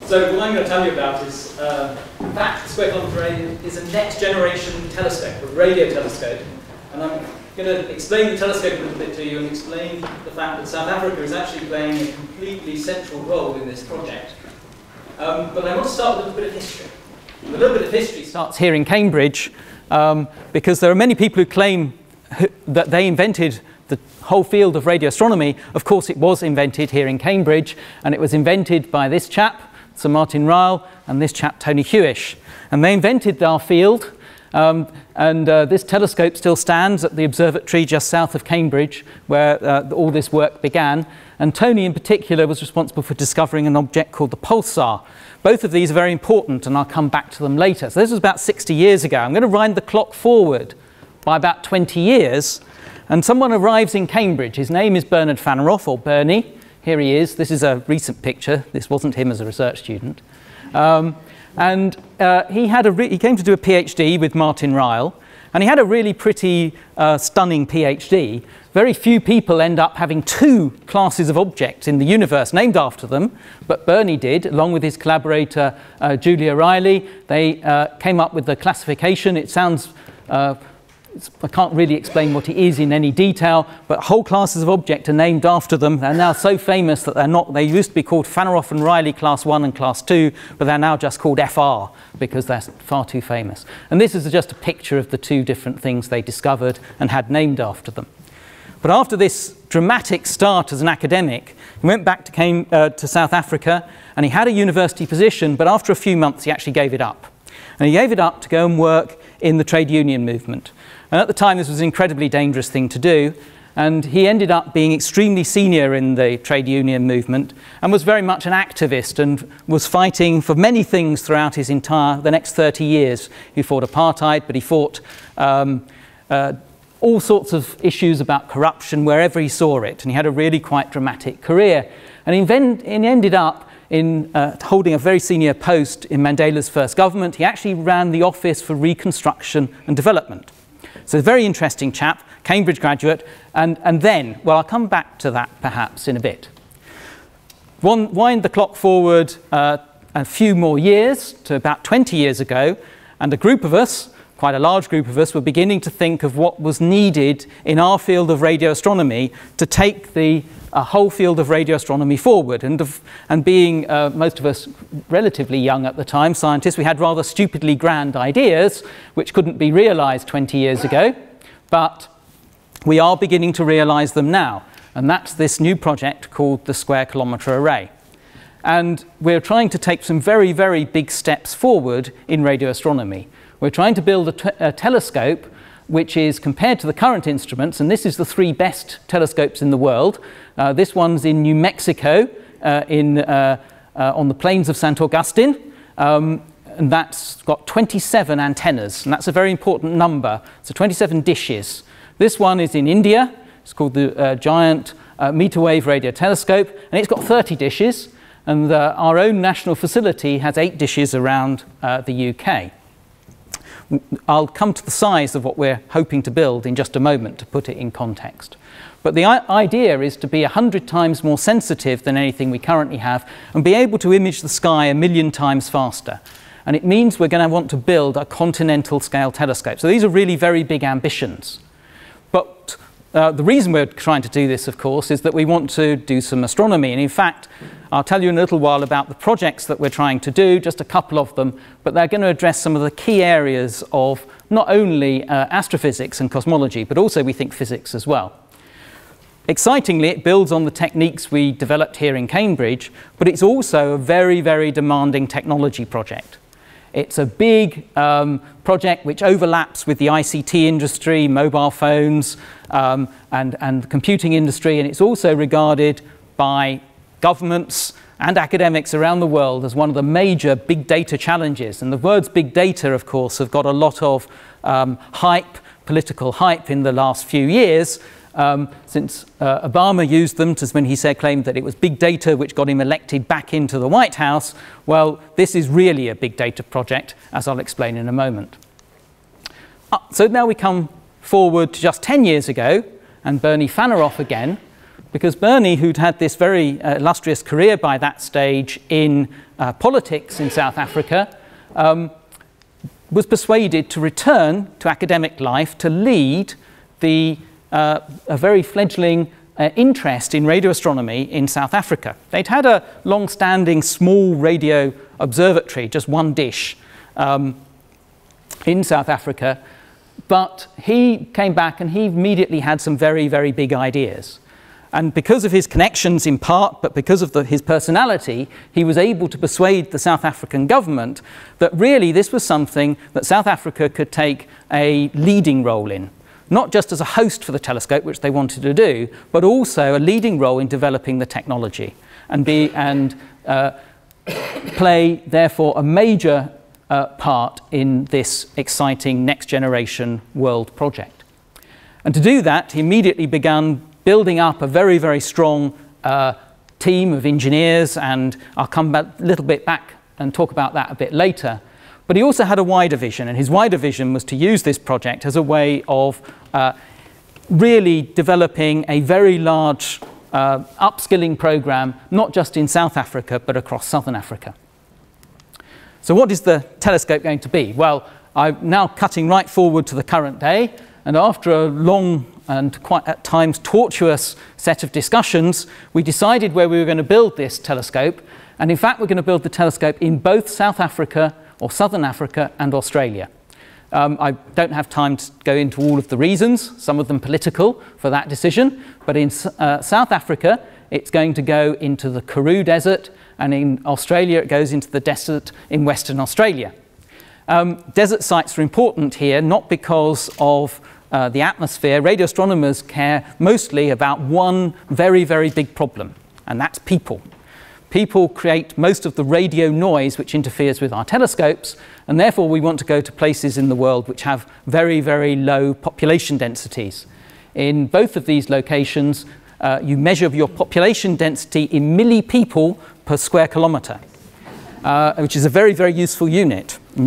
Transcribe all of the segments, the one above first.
So what I'm going to tell you about is, in fact, the Square Kilometre Array is a next generation telescope, a radio telescope. And I'm going to explain the telescope a little bit to you and explain the fact that South Africa is actually playing a completely central role in this project. But I want to start with a little bit of history. A little bit of history starts here in Cambridge because there are many people who claim that they invented the whole field of radio astronomy. Of course, it was invented here in Cambridge, and it was invented by this chap, Sir Martin Ryle, and this chap, Tony Hewish. And they invented our field, this telescope still stands at the observatory just south of Cambridge, where all this work began. And Tony, in particular, was responsible for discovering an object called the Pulsar. Both of these are very important, and I'll come back to them later. So this was about 60 years ago. I'm going to wind the clock forward by about 20 years. And someone arrives in Cambridge. His name is Bernard Phaneroff, or Bernie. Here he is. This is a recent picture. This wasn't him as a research student. He came to do a PhD with Martin Ryle, and he had a really pretty stunning PhD. Very few people end up having two classes of objects in the universe named after them, but Bernie did, along with his collaborator Julia Riley. They came up with the classification. It sounds I can't really explain what it is in any detail, but whole classes of objects are named after them. They're now so famous that they're not, they used to be called Phaneroff and Riley Class 1 and Class 2, but they're now just called FR because they're far too famous. And this is just a picture of the two different things they discovered and had named after them. But after this dramatic start as an academic, he went back to South Africa, and he had a university position, but after a few months he actually gave it up. And he gave it up to go and work in the trade union movement. And at the time, this was an incredibly dangerous thing to do. And he ended up being extremely senior in the trade union movement and was very much an activist and was fighting for many things throughout the next 30 years. He fought apartheid, but he fought all sorts of issues about corruption wherever he saw it. And he had a really quite dramatic career. And he ended up in holding a very senior post in Mandela's first government. He actually ran the Office for Reconstruction and Development. So a very interesting chap, Cambridge graduate, and then, well, I'll come back to that perhaps in a bit. Wind the clock forward a few more years to about 20 years ago, and a group of us, quite a large group of us, were beginning to think of what was needed in our field of radio astronomy to take the whole field of radio astronomy forward. And being most of us relatively young at the time, scientists, we had rather stupidly grand ideas which couldn't be realized 20 years ago, but we are beginning to realize them now. And that's this new project called the Square Kilometre Array. And we're trying to take some very, very big steps forward in radio astronomy. We're trying to build a telescope which is, compared to the current instruments, and this is the three best telescopes in the world. This one's in New Mexico, on the plains of St. Augustine, and that's got 27 antennas, and that's a very important number. So 27 dishes. This one is in India. It's called the Giant Meter Wave Radio Telescope, and it's got 30 dishes, and our own national facility has 8 dishes around the UK. I'll come to the size of what we're hoping to build in just a moment to put it in context. But the idea is to be 100 times more sensitive than anything we currently have and be able to image the sky 1 million times faster. And it means we're going to want to build a continental scale telescope. So these are really very big ambitions. But the reason we're trying to do this, of course, is that we want to do some astronomy. And in fact, I'll tell you in a little while about the projects that we're trying to do, just a couple of them, but they're going to address some of the key areas of not only astrophysics and cosmology, but also, we think, physics as well. Excitingly, it builds on the techniques we developed here in Cambridge, but it's also a very, very demanding technology project. It's a big project which overlaps with the ICT industry, mobile phones, and the computing industry, and it's also regarded by governments and academics around the world as one of the major big data challenges. And the words big data, of course, have got a lot of political hype in the last few years, since Obama used them when he claimed that it was big data which got him elected back into the White House. Well, this is really a big data project, as I'll explain in a moment. So now we come forward to just 10 years ago, and Bernie Phaneroff again because Bernie, who'd had this very illustrious career by that stage in politics in South Africa, was persuaded to return to academic life to lead a very fledgling interest in radio astronomy in South Africa. They'd had a long-standing small radio observatory, just one dish, in South Africa, but he came back and he immediately had some very, very big ideas. And because of his connections in part, but because of his personality, he was able to persuade the South African government that really this was something that South Africa could take a leading role in. Not just as a host for the telescope, which they wanted to do, but also a leading role in developing the technology and play, therefore, a major part in this exciting next generation world project. And to do that, he immediately began building up a very, very strong team of engineers, and I'll come back a little bit back and talk about that a bit later. But he also had a wider vision, and his wider vision was to use this project as a way of really developing a very large upskilling program, not just in South Africa, but across Southern Africa. So what is the telescope going to be? Well, I'm now cutting right forward to the current day, and after a long and quite at times tortuous set of discussions, we decided where we were going to build this telescope. And in fact, we're going to build the telescope in both South Africa or Southern Africa and Australia. I don't have time to go into all of the reasons, some of them political, for that decision. But in South Africa, it's going to go into the Karoo Desert, and in Australia, it goes into the desert in Western Australia. Desert sites are important here, not because of the atmosphere. Radio astronomers care mostly about one very, very big problem, and that's people. People create most of the radio noise which interferes with our telescopes, and therefore we want to go to places in the world which have very, very low population densities. In both of these locations, you measure your population density in milli-people per square kilometre, which is a very, very useful unit. And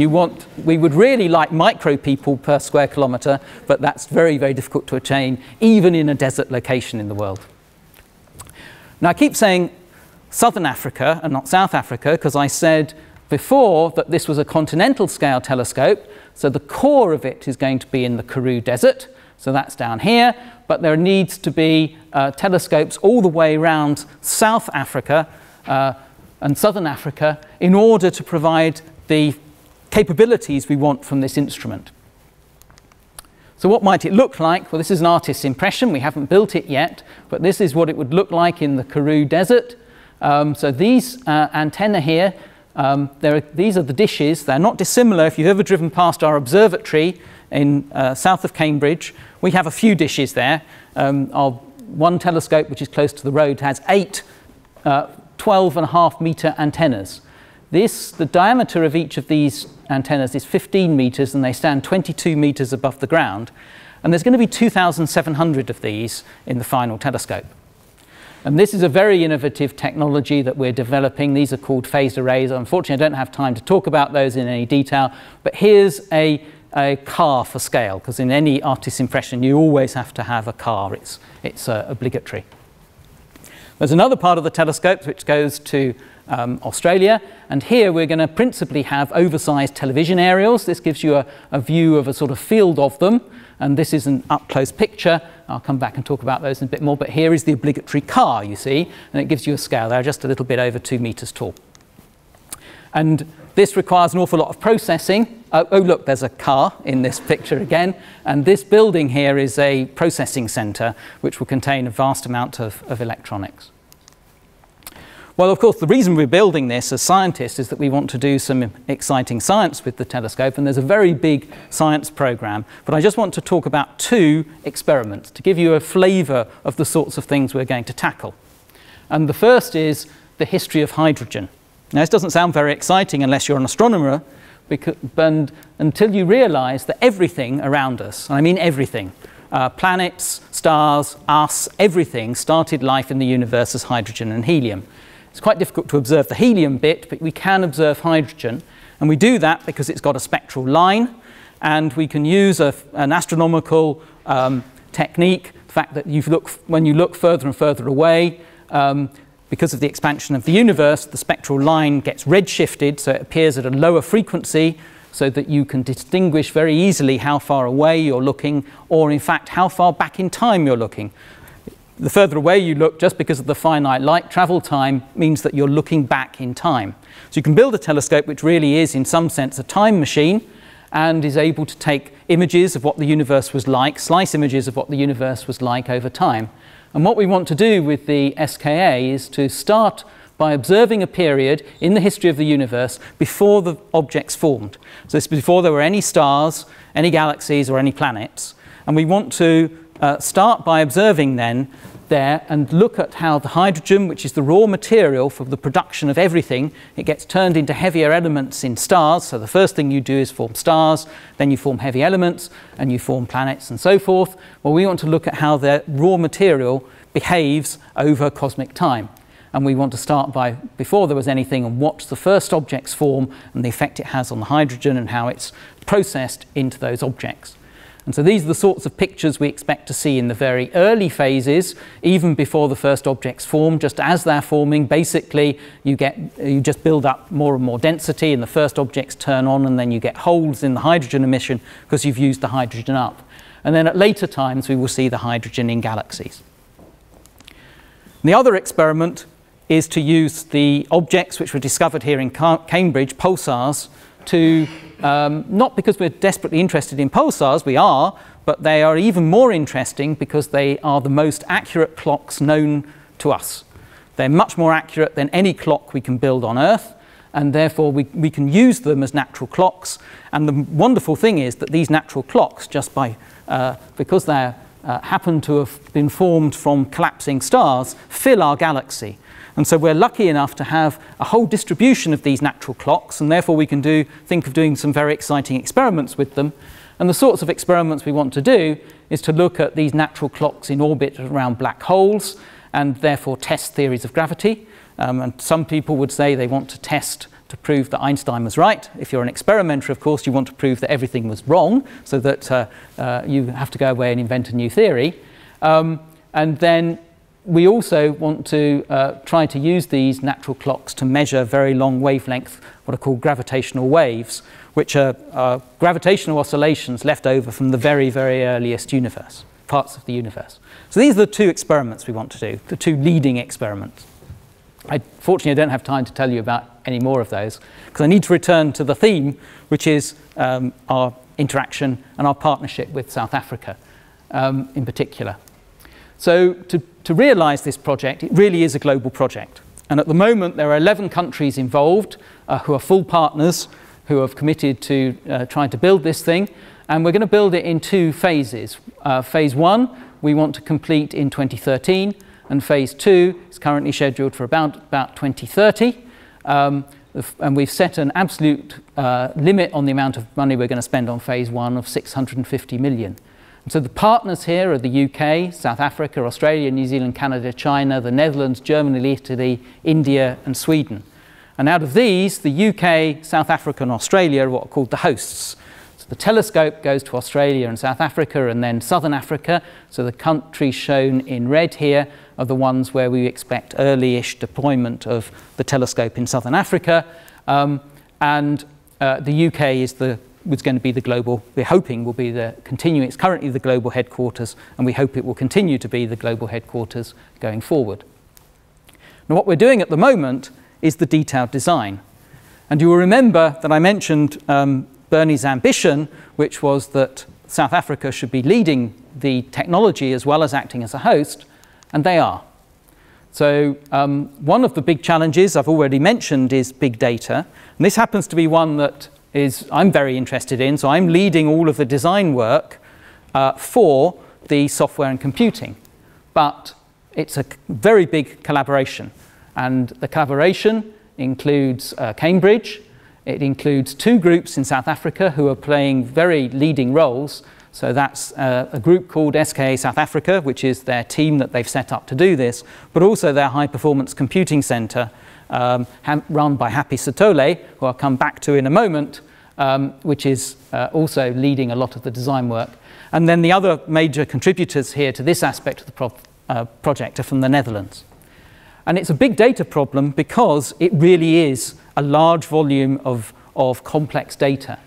we would really like micro-people per square kilometre, but that's very, very difficult to attain, even in a desert location in the world. Now, I keep saying Southern Africa and not South Africa, because I said before that this was a continental scale telescope, so the core of it is going to be in the Karoo Desert, so that's down here, but there needs to be telescopes all the way around South Africa and Southern Africa in order to provide the capabilities we want from this instrument. So what might it look like? Well, this is an artist's impression. We haven't built it yet, but this is what it would look like in the Karoo Desert. So these antennae here, these are the dishes. They're not dissimilar. If you've ever driven past our observatory in south of Cambridge, we have a few dishes there. Our one telescope, which is close to the road, has 8 12.5 metre antennas. The diameter of each of these antennas is 15 metres, and they stand 22 metres above the ground. And there's going to be 2,700 of these in the final telescope. And this is a very innovative technology that we're developing. These are called phased arrays. Unfortunately, I don't have time to talk about those in any detail, but here's a car for scale, because in any artist's impression, you always have to have a car. It's obligatory. There's another part of the telescope which goes to Australia, and here we're going to principally have oversized television aerials. This gives you a view of a sort of field of them, and this is an up-close picture. I'll come back and talk about those in a bit more, but here is the obligatory car, you see, and it gives you a scale. They're just a little bit over 2 metres tall. And this requires an awful lot of processing. Oh, look, there's a car in this picture again, and this building here is a processing centre which will contain a vast amount of electronics. Well, of course, the reason we're building this as scientists is that we want to do some exciting science with the telescope, and there's a very big science program. But I just want to talk about 2 experiments to give you a flavour of the sorts of things we're going to tackle. And the first is the history of hydrogen. Now, this doesn't sound very exciting unless you're an astronomer, until you realise that everything around us, and I mean everything, planets, stars, us, everything started life in the universe as hydrogen and helium. It's quite difficult to observe the helium bit, but we can observe hydrogen. And we do that because it's got a spectral line, and we can use an astronomical technique fact that when you look further and further away, because of the expansion of the universe, the spectral line gets redshifted, so it appears at a lower frequency, so that you can distinguish very easily how far away you're looking, or in fact how far back in time you're looking. The further away you look, just because of the finite light travel time, means that you're looking back in time. So you can build a telescope which really is, in some sense, a time machine, and is able to take images of what the universe was like, slice images of what the universe was like over time. And what we want to do with the SKA is to start by observing a period in the history of the universe before the objects formed. So this is before there were any stars, any galaxies, or any planets. And we want to start by observing then there and look at how the hydrogen, which is the raw material for the production of everything, it gets turned into heavier elements in stars. So the first thing you do is form stars, then you form heavy elements, and you form planets and so forth. Well, we want to look at how the raw material behaves over cosmic time. And we want to start by, before there was anything, and watch the first objects form and the effect it has on the hydrogen and how it's processed into those objects. And so these are the sorts of pictures we expect to see in the very early phases, even before the first objects form. Just as they're forming, basically you just build up more and more density, and the first objects turn on, and then you get holes in the hydrogen emission because you've used the hydrogen up. And then at later times we will see the hydrogen in galaxies. And the other experiment is to use the objects which were discovered here in Cambridge, pulsars, to, not because we're desperately interested in pulsars, we are, but they are even more interesting because they are the most accurate clocks known to us. They're much more accurate than any clock we can build on Earth, and therefore we can use them as natural clocks. And the wonderful thing is that these natural clocks, just by, because they happen to have been formed from collapsing stars, fill our galaxy. And so we're lucky enough to have a whole distribution of these natural clocks, and therefore we can think of doing some very exciting experiments with them. And the sorts of experiments we want to do is to look at these natural clocks in orbit around black holes, and therefore test theories of gravity. And some people would say they want to test to prove that Einstein was right. If you're an experimenter, of course, you want to prove that everything was wrong, so that you have to go away and invent a new theory. And then we also want to try to use these natural clocks to measure very long wavelength, what are called gravitational waves, which are gravitational oscillations left over from the very, very earliest universe, parts of the universe. So these are the two experiments we want to do, the two leading experiments. Fortunately, I don't have time to tell you about any more of those, because I need to return to the theme, which is our interaction and our partnership with South Africa in particular. So to realise this project, it really is a global project. And at the moment, there are 11 countries involved who are full partners, who have committed to trying to build this thing. And we're going to build it in two phases. Phase 1, we want to complete in 2013. And phase 2 is currently scheduled for about 2030. And we've set an absolute limit on the amount of money we're going to spend on phase 1 of 650 million. So the partners here are the UK, South Africa, Australia, New Zealand, Canada, China, the Netherlands, Germany, Italy, India, and Sweden. And out of these, the UK, South Africa, and Australia are what are called the hosts. So the telescope goes to Australia and South Africa, and then Southern Africa. So the countries shown in red here are the ones where we expect early-ish deployment of the telescope in Southern Africa. And the UK is going to be the global, we're hoping will be the continuing, it's currently the global headquarters, and we hope it will continue to be the global headquarters going forward. Now what we're doing at the moment is the detailed design. And you will remember that I mentioned Bernie's ambition, which was that South Africa should be leading the technology as well as acting as a host, and they are. So one of the big challenges I've already mentioned is big data, and this happens to be one that I'm very interested in, so I'm leading all of the design work for the software and computing. But it's a very big collaboration, and the collaboration includes Cambridge, it includes two groups in South Africa who are playing very leading roles. So that's a group called SKA South Africa, which is their team that they've set up to do this, but also their high-performance computing centre run by Happy Sithole, who I'll come back to in a moment, which is also leading a lot of the design work. And then the other major contributors here to this aspect of the project are from the Netherlands. And it's a big data problem because it really is a large volume of complex data.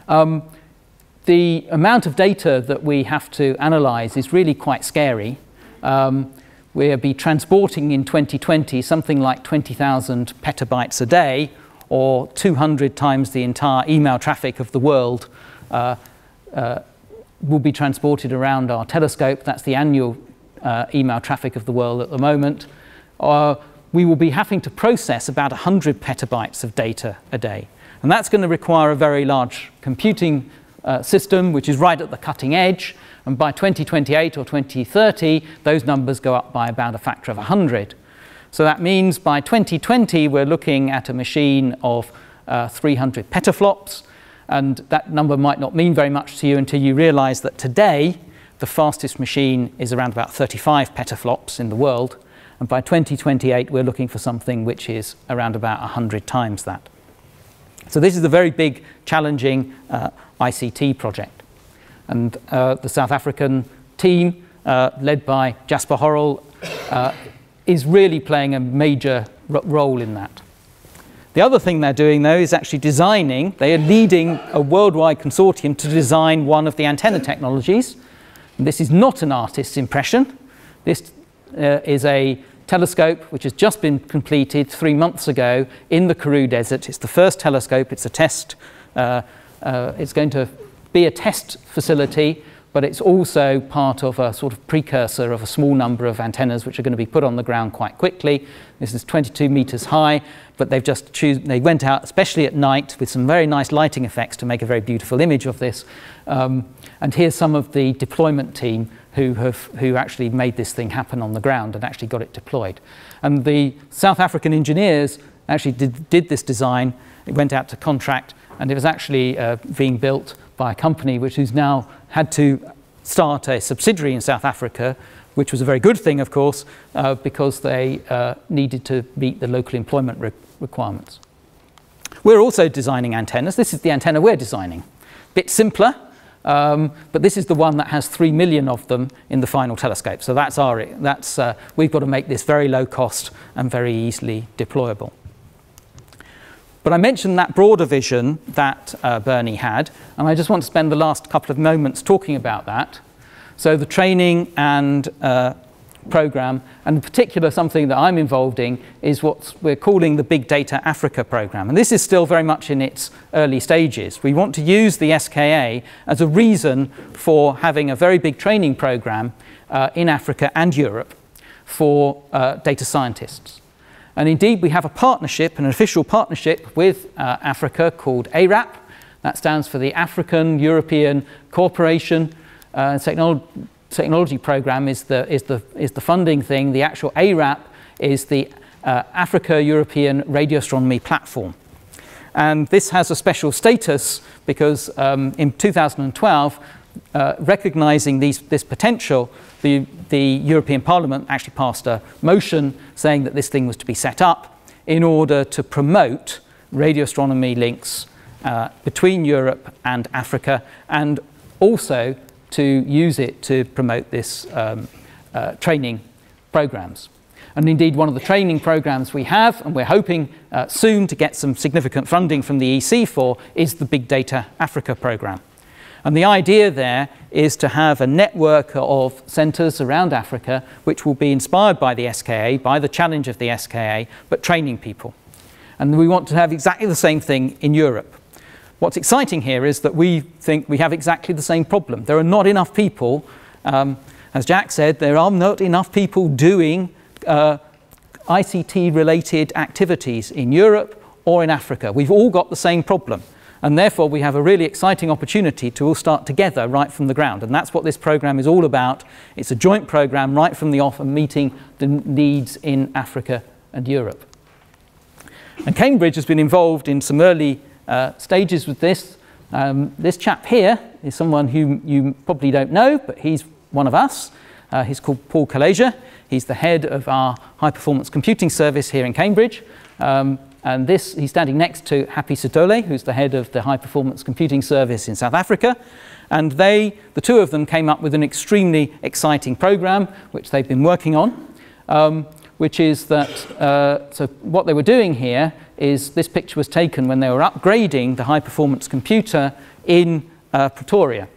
The amount of data that we have to analyze is really quite scary. We'll be transporting in 2020 something like 20,000 petabytes a day, or 200 times the entire email traffic of the world will be transported around our telescope. That's the annual email traffic of the world at the moment. We will be having to process about 100 petabytes of data a day. And that's going to require a very large computing system, which is right at the cutting edge. And by 2028 or 2030, those numbers go up by about a factor of 100. So that means by 2020, we're looking at a machine of 300 petaflops. And that number might not mean very much to you until you realize that today, the fastest machine is around about 35 petaflops in the world. And by 2028, we're looking for something which is around about 100 times that. So this is a very big, challenging ICT project. And the South African team, led by Jasper Horrell, is really playing a major role in that. The other thing they're doing, though, is actually designing. They are leading a worldwide consortium to design one of the antenna technologies. And this is not an artist's impression. This is a telescope which has just been completed 3 months ago in the Karoo Desert. It's the first telescope. It's a test. It's going to be a test facility, but it's also part of a sort of precursor of a small number of antennas which are going to be put on the ground quite quickly. This is 22 meters high, but they went out, especially at night, with some very nice lighting effects to make a very beautiful image of this. And here's some of the deployment team who actually made this thing happen on the ground and actually got it deployed. And the South African engineers actually did this design. It went out to contract, and it was actually being built by a company who's now had to start a subsidiary in South Africa, which was a very good thing, of course, because they needed to meet the local employment requirements. We're also designing antennas. This is the antenna we're designing. A bit simpler, but this is the one that has 3 million of them in the final telescope. So we've got to make this very low cost and very easily deployable. But I mentioned that broader vision that Bernie had, and I just want to spend the last couple of moments talking about that. So the training and program, and in particular something that I'm involved in, is what we're calling the Big Data Africa program. And this is still very much in its early stages. We want to use the SKA as a reason for having a very big training program in Africa and Europe for data scientists. And indeed, we have a partnership, an official partnership with Africa called ARAP. That stands for the African European Cooperation Technology Program is the funding thing. The actual ARAP is the Africa European Radio Astronomy Platform. And this has a special status because in 2012, recognizing this potential, the European Parliament actually passed a motion saying that this thing was to be set up in order to promote radio astronomy links between Europe and Africa, and also to use it to promote this training programs. And indeed, one of the training programs we have, and we're hoping soon to get some significant funding from the EC for, is the Big Data Africa program. And the idea there is to have a network of centres around Africa which will be inspired by the SKA, by the challenge of the SKA, but training people. And we want to have exactly the same thing in Europe. What's exciting here is that we think we have exactly the same problem. There are not enough people, as Jack said, there are not enough people doing ICT-related activities in Europe or in Africa. We've all got the same problem. And therefore, we have a really exciting opportunity to all start together right from the ground. And that's what this program is all about. It's a joint program right from the off and meeting the needs in Africa and Europe. And Cambridge has been involved in some early stages with this. This chap here is someone who you probably don't know, but he's one of us. He's called Paul Cavendish. He's the head of our high-performance computing service here in Cambridge. And this, he's standing next to Happy Sitole, who's the head of the High Performance Computing Service in South Africa. And the two of them came up with an extremely exciting program, which they've been working on, which is that, so what they were doing here is this picture was taken when they were upgrading the high performance computer in Pretoria.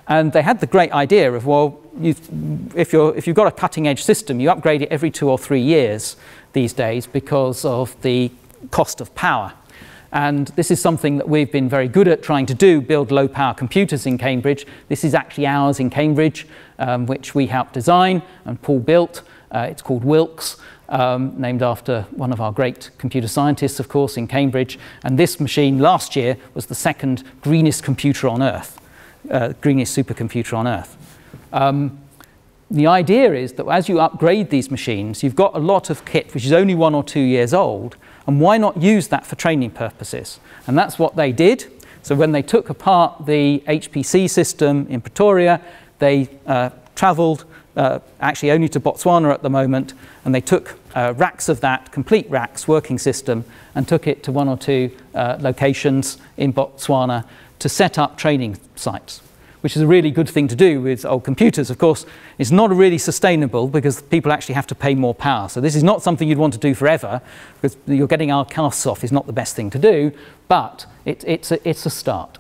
And they had the great idea of, well, if you've got a cutting edge system, you upgrade it every 2 or 3 years these days because of the cost of power. And this is something that we've been very good at trying to do, build low power computers in Cambridge. This is actually ours in Cambridge, which we helped design and Paul built. It's called Wilkes, named after one of our great computer scientists, of course, in Cambridge. And this machine last year was the second greenest computer on Earth, greenest supercomputer on Earth. The idea is that as you upgrade these machines, you've got a lot of kit which is only 1 or 2 years old, and why not use that for training purposes? And that's what they did. So when they took apart the HPC system in Pretoria, they travelled actually only to Botswana at the moment, and they took racks of that, complete racks, working system, and took it to 1 or 2 locations in Botswana to set up training sites, which is a really good thing to do with old computers. Of course, it's not really sustainable because people actually have to pay more power. So this is not something you'd want to do forever, because you're getting our casts off is not the best thing to do, but it's a start.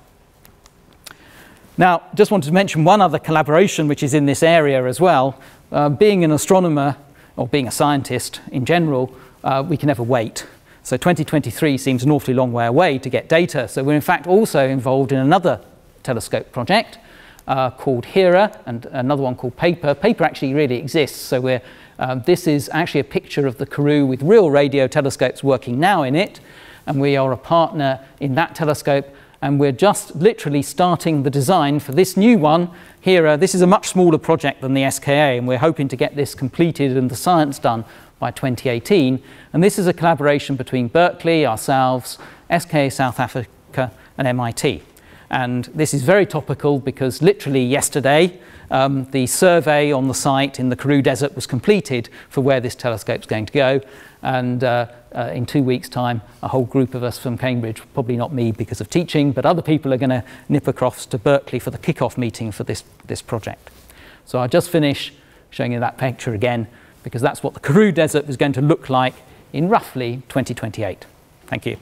Now, just wanted to mention one other collaboration which is in this area as well. Being an astronomer, or being a scientist in general, we can never wait. So 2023 seems an awfully long way away to get data. So we're in fact also involved in another telescope project called HERA, and another one called PAPER. PAPER actually really exists, so this is actually a picture of the Karoo with real radio telescopes working now in it, and we are a partner in that telescope, and we're just literally starting the design for this new one, HERA. This is a much smaller project than the SKA, and we're hoping to get this completed and the science done by 2018, and this is a collaboration between Berkeley, ourselves, SKA South Africa and MIT. And this is very topical because literally yesterday the survey on the site in the Karoo Desert was completed for where this telescope's going to go, and in 2 weeks' time a whole group of us from Cambridge, probably not me because of teaching, but other people are going to nip across to Berkeley for the kick-off meeting for this project. So I'll just finish showing you that picture again, because that's what the Karoo Desert is going to look like in roughly 2028. Thank you.